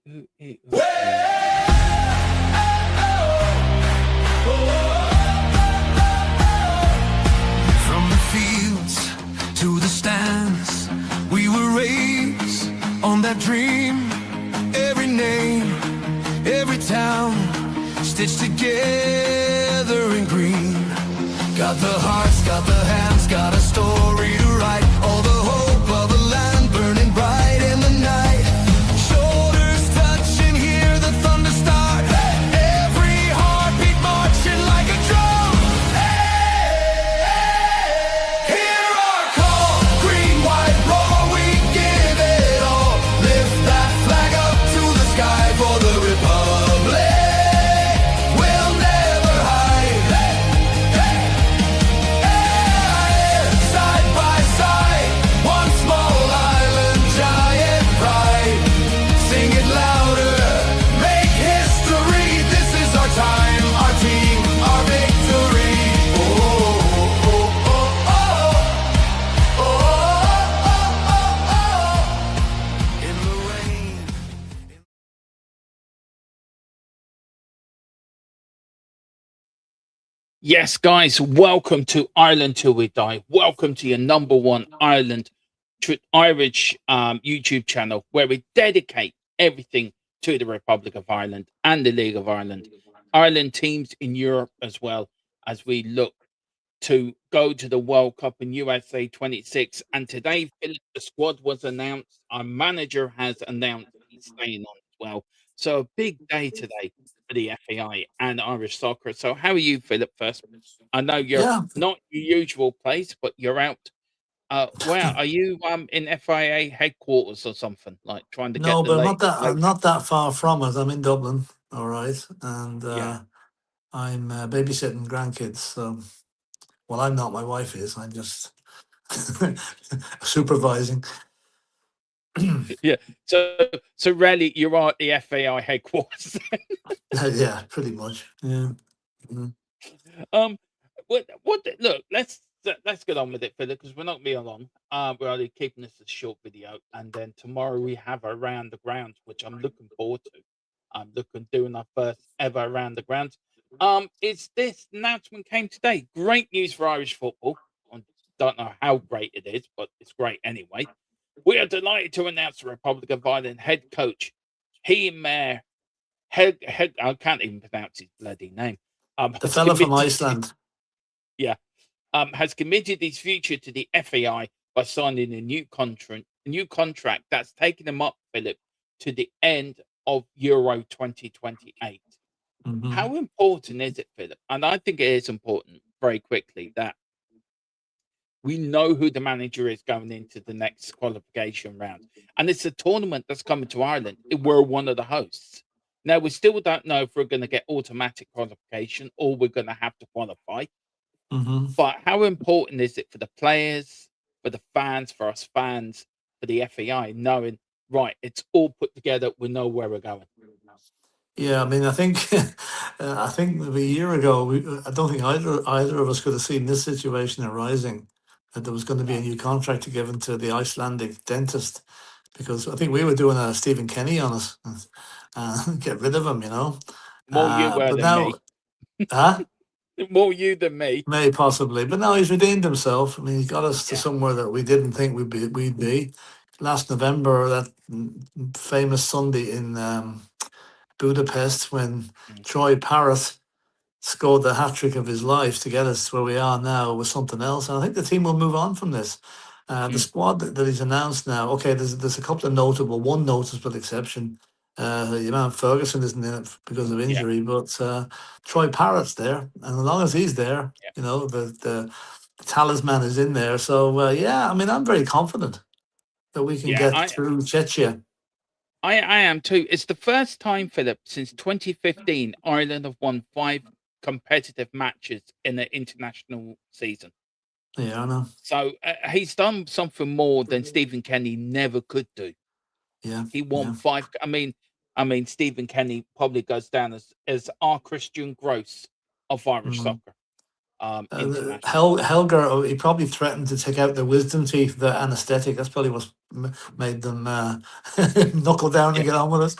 From the fields to the stands, we were raised on that dream. Every name, every town, stitched together in green. Got the hearts, got the hands, got a story to write. All the hope of a land burning bright in the night. Shoulders touching, hear the thunder start. Every heartbeat marching like a drum. Hear our call, green, white, roar, we give it all. Lift that flag up to the sky for the Republic. We'll never hide. Side by side, one small island, giant pride. Sing it louder, make history. This is our time, our team, our victory. Oh, oh, oh, oh, oh, oh, oh, oh. In the rain. Yes, guys, welcome to Ireland Till We Die. Welcome to your number one Irish YouTube channel where we dedicate everything to the Republic of Ireland and the League of Ireland. Ireland teams in Europe as well as we look to go to the World Cup in USA 26. And today, Philip, the squad was announced. Our manager has announced he's staying on as well. So a big day today for the FAI and Irish soccer. So how are you, Philip, first? I know you're Yeah, not your usual place, but you're out. Where are you in FIA headquarters or something, like trying to get no, the but late? I'm not that far from it. I'm in Dublin, all right, and Yeah. I'm babysitting grandkids. So, well, I'm not. My wife is. I'm just supervising. Yeah. So really you are at the FAI headquarters. Yeah, pretty much. Yeah. Mhm. What look, let's get on with it, Philip, because we're not being long. We're only keeping this a short video, and then tomorrow we have around the grounds, which I'm looking forward to. I'm doing our first ever around the grounds. Is this announcement came today? Great news for Irish football. I don't know how great it is, but it's great anyway. We are delighted to announce the Republic of Ireland head coach Heimir I can't even pronounce his bloody name. The Has fella from committed Iceland. has committed his future to the FAI by signing a new contract that's taking him up, Philip, to the end of Euro 2028. Mhm. How important is it, Philip? And I think it is important very quickly that we know who the manager is going into the next qualification round. And it's a tournament that's coming to Ireland. We're one of the hosts. Now, we still don't know if we're going to get automatic qualification or we're going to have to qualify. Mhm. But how important is it for the players, for the fans, for us fans, for the FAI, knowing, right, it's all put together, we know where we're going? Yeah, I mean, I think I think a year ago, I don't think either of us could have seen this situation arising, that there was going to be a new contract given to the Icelandic dentist, because I think we were doing a Stephen Kenny on us, get rid of him, you know. More you were But than now, me. huh? More you than me. May possibly, but now he's redeemed himself. I mean, he got us to Yeah. somewhere that we didn't think we'd be. Last November, that famous Sunday in Budapest, when Mm. Troy Parrott scored the hat trick of his life to get us where we are now, was something else. And I think the team will move on from this. The squad that he's announced now, okay, there's a couple of one noticeable exception. Your man Ferguson isn't in it because of Yeah. injury, but Troy Parrott's there, and as long as he's there, Yeah. you know, the talisman is in there. So yeah, I mean, I'm very confident that we can Yeah, get through Czechia. I am too. It's the first time, Philip, since 2015, Ireland have won 5 competitive matches in an international season. Yeah, I know. So he's done something more than Stephen Kenny never could do. Yeah, He won yeah. 5. I mean, Stephen Kenny probably goes down as our Christian Gross of Irish Mhm. soccer. International. Helger, he probably threatened to take out the wisdom teeth, the anaesthetic. That's probably what made them knuckle down Yeah. and get on with it.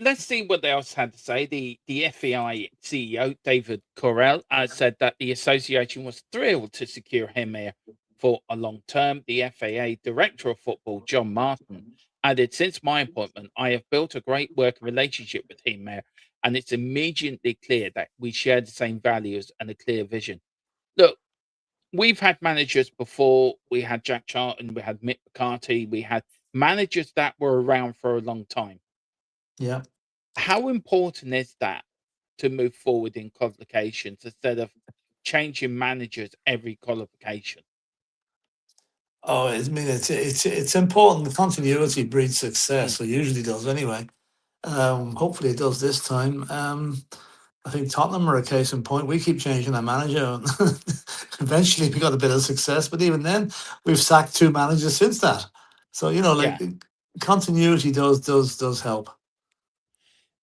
let's see what else had to say. The FAI CEO David Correll said that the association was thrilled to secure him here for a long term. The FAA Director of Football John Martin added, "Since my appointment, I have built a great working relationship with him here, and it's immediately clear that we share the same values and a clear vision." Look, we've had managers before. We had Jack Charlton, we had Mick McCarthy, we had managers that were around for a long time. Yeah. How important is that to move forward in qualifications instead of changing managers every qualification? Oh, I mean, it's important. The continuity breeds success, Mm, so usually does anyway. Hopefully, it does this time. I think Tottenham are a case in point. We keep changing our manager, and eventually we got a bit of success. But even then, we've sacked 2 managers since that. So yeah. continuity does help.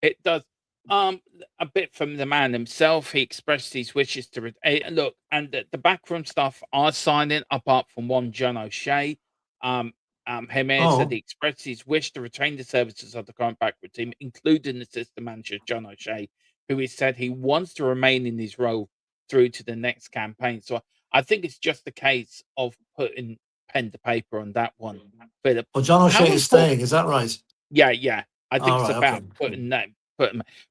It does. A bit from the man himself. He expressed his wishes to look, and the backroom staff are signing, apart from one John O'Shea. Heimir said he Oh, expressed his wish to retain the services of the current backroom team, including assistant manager John O'Shea, who he said he wants to remain in his role through to the next campaign. So I think it's just a case of putting pen to paper on that one, Philip. well, John How O'Shea is important? staying. Is that right? Yeah, yeah. I think All it's right. Okay. about putting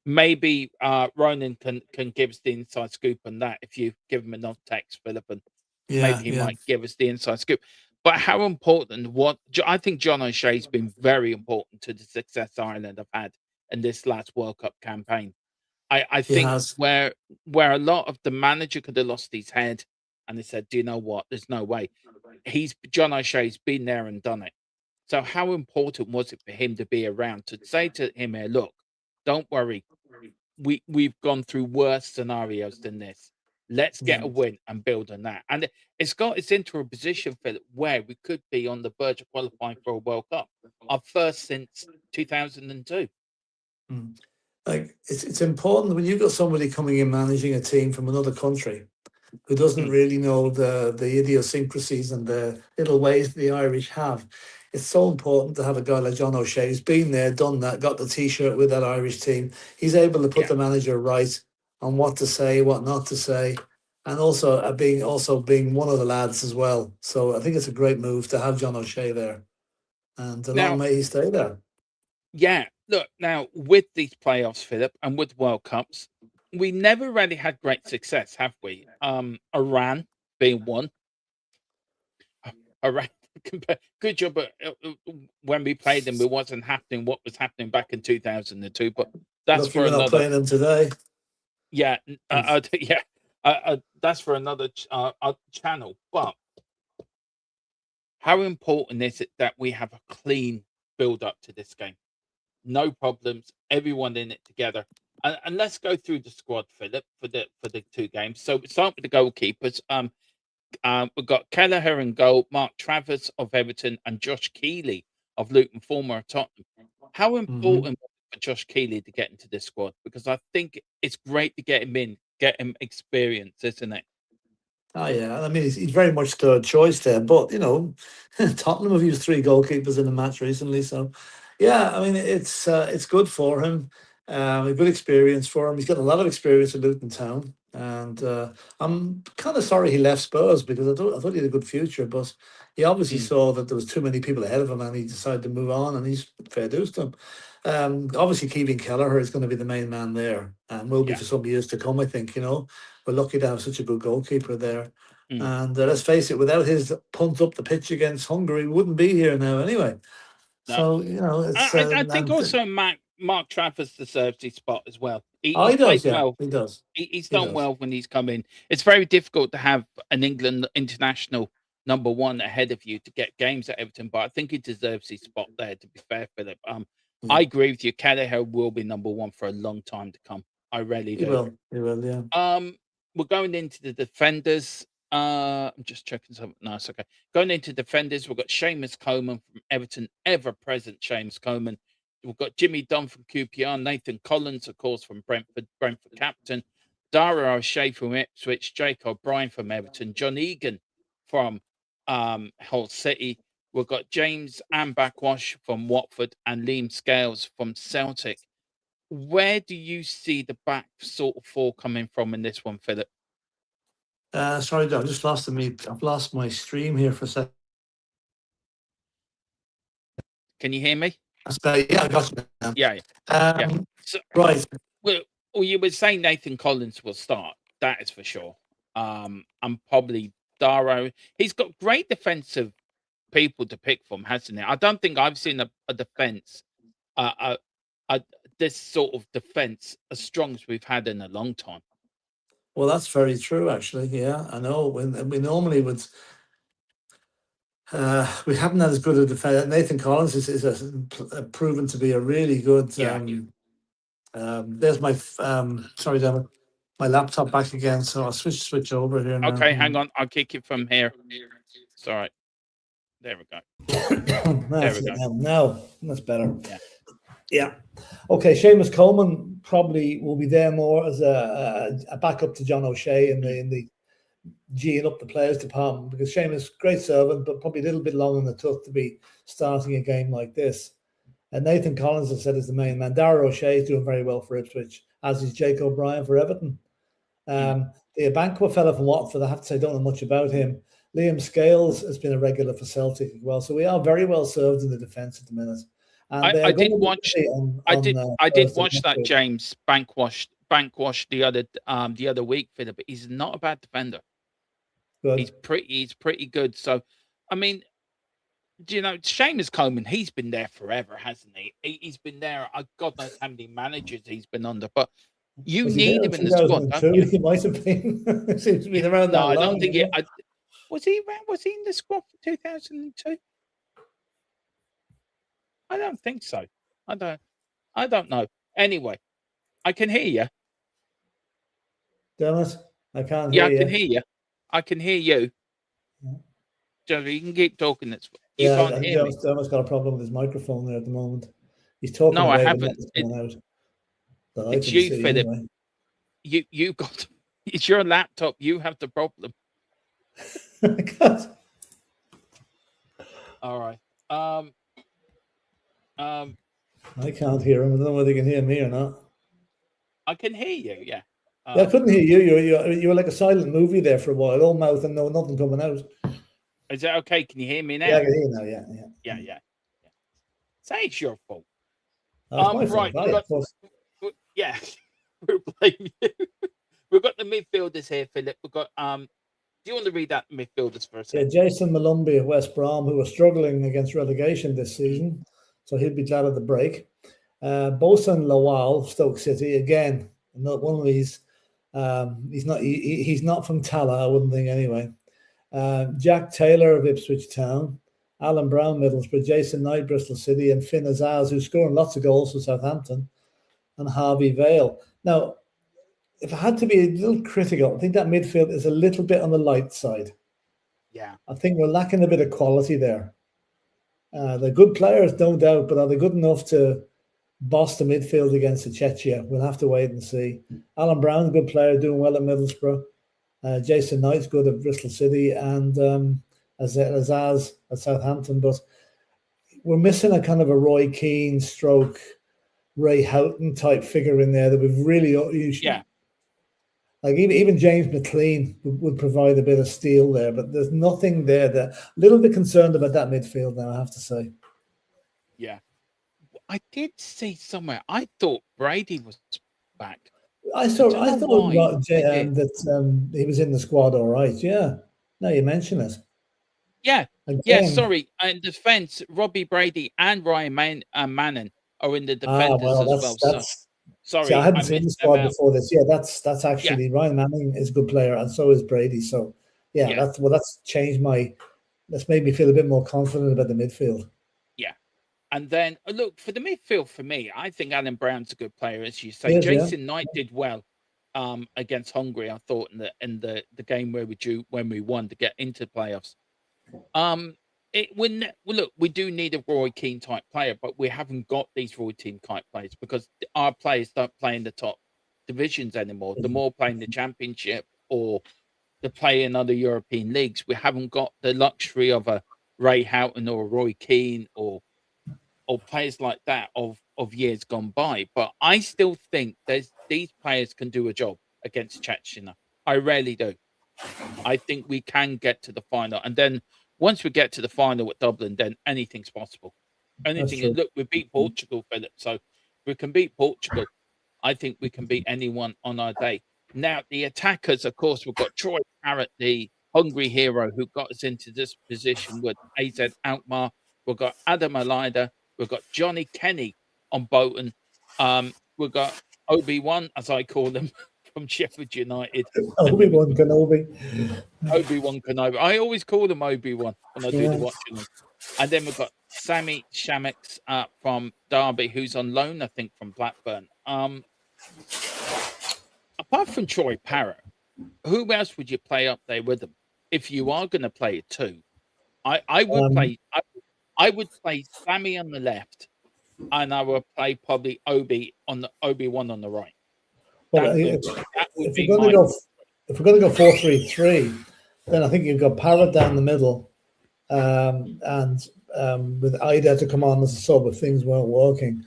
maybe Ronan can give us the inside scoop on that if you give him enough text, Philip, and maybe Yeah. he Yeah. might give us the inside scoop. But how important I think John O'Shea's been very important to the success Ireland have had in this last World Cup campaign. I He think has. where a lot of the manager could have lost his head and they said, "Do you know what? There's no way." John O'Shea's been there and done it. So how important was it for him to be around to say to him here, "Look, don't worry, we've gone through worse scenarios than this. Let's get Yeah. a win and build on that." And it's got us into a position, Philip, where we could be on the verge of qualifying for a World Cup, our first since 2002. Mm. Like it's important when you've got somebody coming in managing a team from another country who doesn't Mm, really know the idiosyncrasies and the little ways the Irish have. It's so important to have a guy like John O'Shea who's been there, done that, got the T-shirt with that Irish team. He's able to put yeah. the manager right on what to say, what not to say, and also being one of the lads as well. So I think it's a great move to have John O'Shea there, and long Now, may he stay there. yeah, look, now with these playoffs, Philip, and with World Cups, we never really had great success, have we? Iran being one. Iran, good job. When we played them, it wasn't happening what was happening back in 2002. But that's Lucky for we're not another. playing them today. Yeah, Yes. yeah. That's for another channel. But how important is it that we have a clean build up to this game? No problems, everyone in it together. And let's go through the squad, Philip, for the 2 games. So we start with the goalkeepers. We've got Kelleher in goal, Mark Travers of Everton, and Josh Keeley of Luton, former of Tottenham. How Hmm. important was it for Josh Keeley to get into this squad? Because I think it's great to get him in, get him experience, isn't it? Oh yeah, I mean he's very much third choice there, but Tottenham have used 3 goalkeepers in the match recently, so yeah, I mean it's good for him, a good experience for him. He's got a lot of experience at Luton Town, and I'm kind of sorry he left Spurs because I thought he had a good future, but he obviously Mm, saw that there was too many people ahead of him, and he decided to move on, and he's fair dues to him. Obviously, Keegan Kelleher is going to be the main man there, and will be yeah. for some years to come. I think we're lucky to have such a good goalkeeper there. Mm. And let's face it, without his punt up the pitch against Hungary, we wouldn't be here now anyway. No. So it's I think also Mark Travers deserves his spot as well. oh, he He's played does, yeah, well. he does, He's he done does. well when he's come in. It's very difficult to have an England international number one ahead of you to get games at Everton, but I think he deserves his spot there. To be fair, Philip, Yeah, I agree with you. Kelleher will be number one for a long time to come. I really do. he will, yeah. Um, we're going into the defenders. I'm just checking something. No, it's okay. Going into defenders, we've got Seamus Coleman from Everton, ever present Seamus Coleman. We've got Jimmy Dunn from QPR, Nathan Collins, of course, from Brentford captain, Dara O'Shea from Ipswich, Jake O'Brien from Everton, John Egan from Hull City. We've got James and Backwash from Watford and Liam Scales from Celtic. Where do you see the back sort of four coming from in this one, Philip? Sorry, I've just lost I've lost my stream here for a second. Can you hear me? Yeah, I got you now. Yeah. So, right. Well, you would say Nathan Collins will start. That is for sure. And probably Darrow. He's got great defensive people to pick from, hasn't he? I don't think I've seen a defense, this sort of defense as strong as we've had in a long time. Well, that's very true, actually. Yeah, I know. When we normally would, we haven't had as good a defense. Nathan Collins is proven to be a really good. There's my sorry, Devin, my laptop back again. So I'll switch over here now. Okay, hang on. I'll kick it from here. Sorry. There we go. That's it now. No, that's better. Yeah. Okay, Seamus Coleman probably will be there more as a backup to John O'Shea in the G'ing up the players department, because Seamus, great servant, but probably a little bit long in the tooth to be starting a game like this. And Nathan Collins, I said, is the main man. Darragh O'Shea is doing very well for Ipswich, as is Jake O'Brien for Everton. The Abanqua fella from Watford, I have to say, don't know much about him. Liam Scales has been a regular for Celtic as well. So we are very well served in the defence at the minute. And I did watch that James Bankwash the other week, Philip. He's not a bad defender. Good. He's pretty good. So, I mean, Seamus Coleman, he's been there forever, hasn't he? He's been there. God knows how many managers he's been under, but you need him in the squad, don't you? He might have been. Seems to be around that long. I don't think he. Was he around? Was he in the squad for 2002? I don't think so. I don't know. Anyway, I can hear you. Dennis, I can't hear you. Yeah, I can hear you. I can hear you. Johnny, you can keep talking. You can't hear me. Dennis got a problem with his microphone there at the moment. He's talking. No, I haven't. It's you, Philip. Anyway. You got. It's your laptop. You have the problem. All right. I can't hear him. I don't know whether they can hear me or not. I can hear you. Yeah. I couldn't hear you. You were like a silent movie there for a while. All mouth and nothing coming out. Is that okay? Can you hear me now? Yeah, I can hear you now. Yeah. Say it's your fault. Right. Yeah. We'll blame you. We've got the midfielders here, Philip. We've got do you want to read out the midfielders for a second? Yeah, Jason Malumbi of West Brom, who are struggling against relegation this season, so he'll be glad of the break. Bosan Lawal, Stoke City, again, not one of these. He's not from Tala, I wouldn't think anyway. Jack Taylor of Ipswich Town, Alan Brown, Middlesbrough, Jason Knight, Bristol City, and Finn Azaz, who's scoring lots of goals for Southampton, and Harvey Vale. Now, if I had to be a little critical, I think that midfield is a little bit on the light side. Yeah. I think we're lacking a bit of quality there. They're good players, no doubt, but are they good enough to boss the midfield against the Czechia? We'll have to wait and see. Alan Brown's a good player, doing well at Middlesbrough. Jason Knight's good at Bristol City, and Azaz at Southampton. But we're missing a kind of a Roy Keane stroke Ray Houghton type figure in there that we've really like even James McLean would provide a bit of steel there, but there's nothing there. That a little bit concerned about that midfield now, I have to say. Yeah, I did see somewhere. I thought Brady was back. I thought that he was in the squad. All right, yeah. Now you mention it. Yeah, again. Sorry, in defence, Robbie Brady and Ryan Manning are in the defenders as well. Sorry, I hadn't seen the squad before this. Yeah, that's actually Ryan Manning is a good player, and so is Brady. So that's changed that's made me feel a bit more confident about the midfield. Yeah. And then look, for the midfield, for me, I think Alan Brown's a good player, as you say. Jason Knight did well against Hungary, I thought, in the game where we won to get into playoffs. Look, we do need a Roy Keane type player, but we haven't got these Roy Keane type players because our players don't play in the top divisions anymore. They're more playing the Championship or they play in other European leagues. We haven't got the luxury of a Ray Houghton or Roy Keane or players like that of years gone by. But I still think these players can do a job against Chechnya. I really do. I think we can get to the final, and then once we get to the final at Dublin, then anything's possible. Anything. true. Look, we beat Portugal, Philip. So if we can beat Portugal, I think we can beat anyone on our day. Now, the attackers, of course, we've got Troy Parrott, the Hungry hero who got us into this position with AZ Alkmaar. We've got Adam Alida. We've got Johnny Kenny on Bolton. We've got Obi-Wan, as I call them, from Sheffield United. Obi-Wan Kenobi. Obi-Wan Kenobi. I always call them Obi-Wan when I do the watching. And then we've got Sammy Shamix from Derby, who's on loan, I think, from Blackburn. Apart from Troy Parrott, who else would you play up there with them? If you are going to play it too, I would play. I would play Sammy on the left, and I would play probably Obi-Wan on the right. Well, if we're going to go 4-3-3, then I think you've got Parrott down the middle, and with Ida to come on as a sub if things weren't working.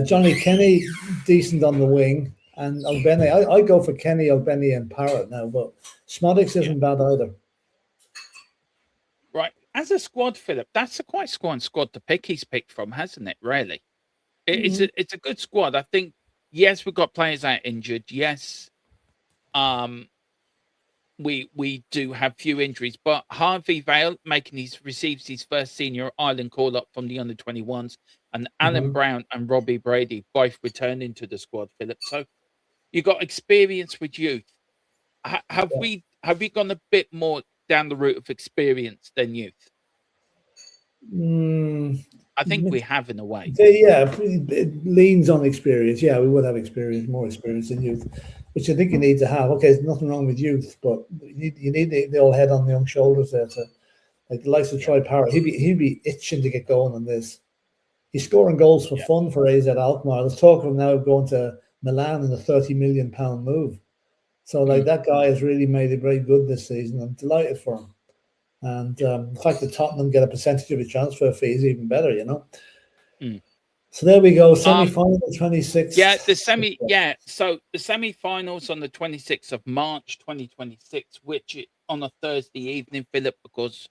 Johnny Kenny, decent on the wing, and Albeni. I go for Kenny, Albeni, and Parrott now, but Smodics isn't bad either. Right. As a squad, Philip, that's a quite squad to pick. He's picked from, hasn't it? Really, it's a good squad. I think. Yes, we've got players out injured. Yes, we do have few injuries, but Harvey Vale receives his first senior Ireland call up from the under-21s, and Alan Brown and Robbie Brady both returning to the squad, Philip. So you got experience with youth. Have we gone a bit more down the route of experience than youth? I think we have in a way. It leans on experience. Yeah, we would have more experience in youth, which I think you need to have. Okay, there's nothing wrong with youth, but you need the old head on the young shoulders there to, like the likes of Troy Parrott. He'd be itching to get going on this. He's scoring goals for fun for AZ Alkmaar. There's talk of him now going to Milan in a £30 million move. So that guy has really made it very good this season. I'm delighted for him. And the fact that Tottenham get a percentage of his transfer fee is even better, you know. So there we go, semi-final 26th. So the semi-finals on the 26th of March 2026, which on a Thursday evening, Philip, because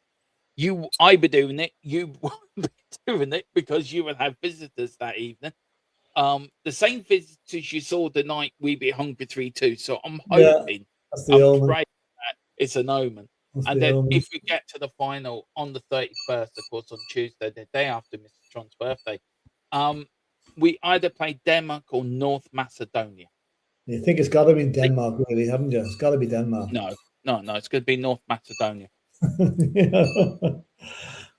I be doing it, you won't be doing it because you will have visitors that evening. The same visitors you saw the night we beat Hungary 3-2. So I'm hoping, I'm praying that it's an omen. And then if we get to the final on the 31st, of course, on Tuesday, the day after Mr. Tron's birthday, we either play Denmark or North Macedonia. You think it's got to be Denmark, really, haven't you? It's got to be Denmark. No. It's going to be North Macedonia.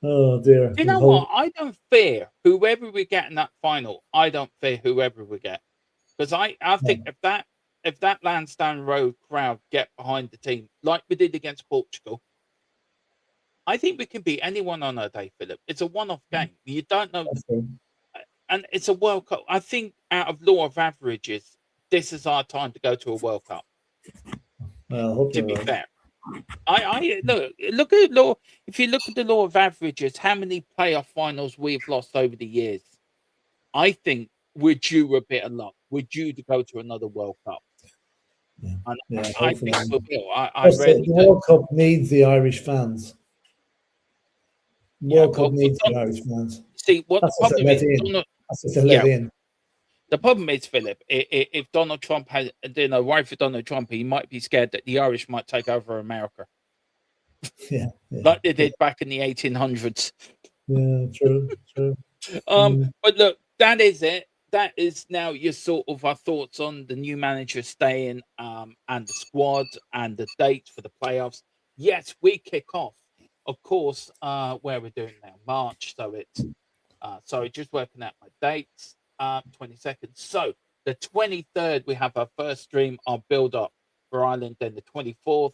Oh, dear. You know what? I don't fear whoever we get in that final. I don't fear whoever we get. Because I think if that Lansdowne Road crowd get behind the team, like we did against Portugal, I think we can beat anyone on our day, Philip. It's a one-off game. You don't know. And it's a World Cup. I think out of law of averages, this is our time to go to a World Cup. Well, to be fair. I look at law. If you look at the law of averages, how many playoff finals we've lost over the years, I think we're due a bit of luck. We're due to go to another World Cup. I think we will. The World Cup needs the Irish fans. World Cup needs the Irish fans. See, what the problem is, the problem is, Philip, if Donald Trump had, right for Donald Trump, he might be scared that the Irish might take over America. Like they did back in the 1800s. Yeah, true. But look, that is it. That is now your sort of our thoughts on the new manager staying, and the squad and the dates for the playoffs. Yes, we kick off, of course, where we're doing now, March. So it's just working out my dates. 22nd. So the 23rd, we have our first stream, our build up for Ireland. Then the 24th,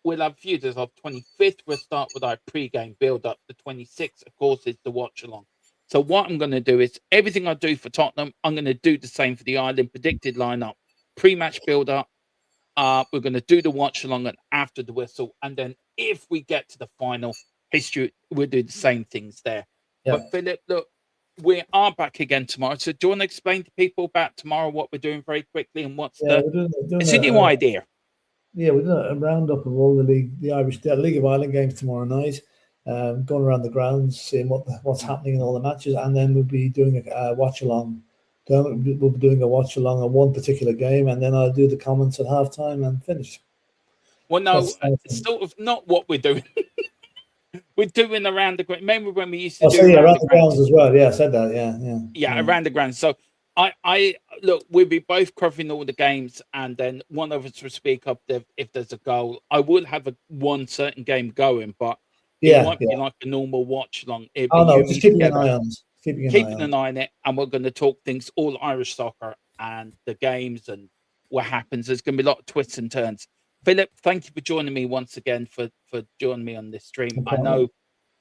we'll have a few days off. 25th, we'll start with our pre-game build up. The 26th, of course, is the watch along. So what I'm going to do is everything I do for Tottenham, I'm going to do the same for the Ireland predicted lineup. Pre-match build up. We're going to do the watch along and after the whistle. And then if we get to the final, history will do the same things there. Yeah. But Philip, look, we are back again tomorrow. So do you want to explain to people about tomorrow what we're doing very quickly and what's Yeah, the? we're doing It's a new idea. Yeah, we're doing a roundup of all the League of Ireland games tomorrow night. Going around the grounds, seeing what's happening in all the matches, and then we'll be doing a watch along. We'll be doing a watch along on one particular game, and then I'll do the comments at halftime and finish. Well, no, it's sort of not what we're doing. We're doing around the. Remember when we used to do around the grounds as well? Yeah, I said that. Yeah, around the grounds. So I look, we'll be both covering all the games, and then one of us will speak up if there's a goal. I will have one certain game going, but it won't be like a normal watch long. Just keeping an eye on it. Keeping an eye on it, and we're going to talk things all Irish soccer and the games and what happens. There's going to be a lot of twists and turns. Philip, thank you for joining me once again for joining me on this stream. I know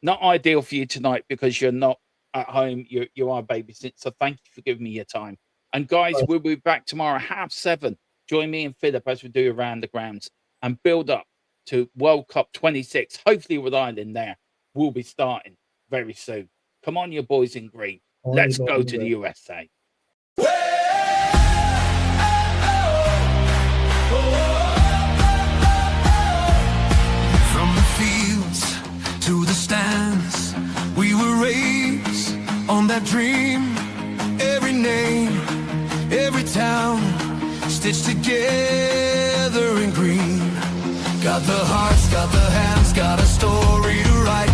not ideal for you tonight because you're not at home. You are babysitting, so thank you for giving me your time. And guys, we'll be back tomorrow 7:30. Join me and Philip as we do around the grounds and build up to World Cup 26. Hopefully with Ireland there, we'll be starting very soon. Come on, you boys in green. Let's go to the USA. From the fields to the stands, we were raised on that dream. Every name, every town, stitched together in green. Got the hearts, got the hands, got a story to write.